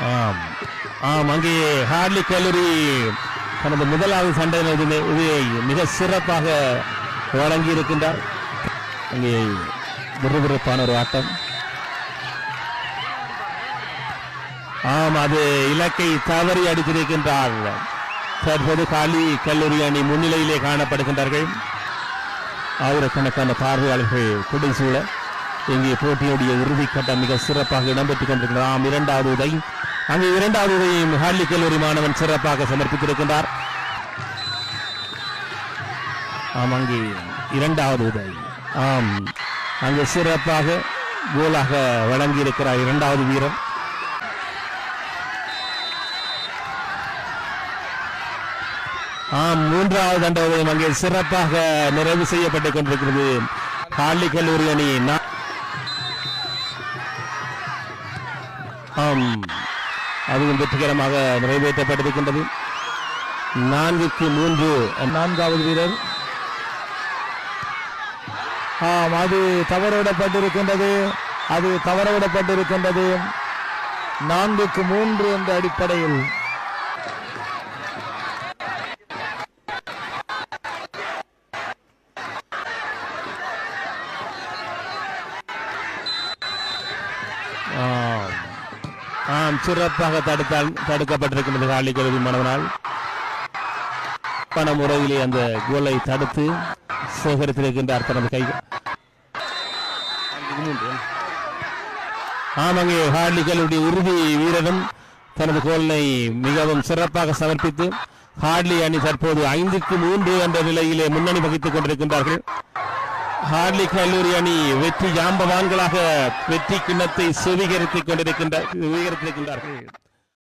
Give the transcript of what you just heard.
ஆம் ஆம் அங்கே ஹார்லி கல்லூரி தனது முதலாவது சண்டை இதை மிக சிறப்பாக வழங்கி இருக்கின்றார். அங்கே விறுவிறுப்பான ஒரு ஆட்டம். ஆம், அது இலக்கை தவறி அடித்திருக்கின்றார். தற்போது ஹார்லி கல்லூரி அணி முன்னிலையிலே காணப்படுகின்றார்கள். ஆயிரக்கணக்கான பார்வையாளர்கள் குடிசூழ இங்கே போட்டியுடைய இறுதிக்கட்டம் மிக சிறப்பாக இடம்பெற்றுக் கொண்டிருக்கிறார். இரண்டாவது உதை, அங்கே இரண்டாவது உதையும் ஹார்லி கல்லூரி மாணவன் சிறப்பாக சமர்ப்பித்திருக்கின்றார். ஆம், அங்கே இரண்டாவது உதை, ஆம், அங்கே சிறப்பாக கோலாக வழங்கி இருக்கிறார் இரண்டாவது வீரர். ஆம், மூன்றாவது தண்டோதயம் அங்கே சிறப்பாக நிறைவு செய்யப்பட்டுக் கொண்டிருக்கிறது. ஹார்லி கல்லூரி அணி ஆம், அதுவும் வெற்றிகரமாக நிறைவேற்றப்பட்டிருக்கின்றது. 4-3 நான்காவது வீரர். ஆம், அது தவறவிடப்பட்டிருக்கின்றது. 4-3 என்ற அடிப்படையில் சிறப்பாக தடுக்கப்பட்டிருக்கின்றது. ஹார்லி கல்லூரி மாணவனால் பண முறையிலே அந்த கோலை தடுத்து சேகரித்திருக்கின்றார் தனது கை. அங்கே ஹார்லி கல்லூரி உறுதி வீரரும் தனது கோலை மிகவும் சிறப்பாக சமர்ப்பித்து ஹார்லி அணி தற்போது 5-3 என்ற நிலையிலே முன்னணி வகித்துக் கொண்டிருக்கின்றார்கள். ஹார்லி கல்லூரி அணி வெற்றி ஜாம்பவான்களாக வெற்றி கிண்ணத்தை சுவீகரித்துக் கொண்டிருக்கின்றார்கள்.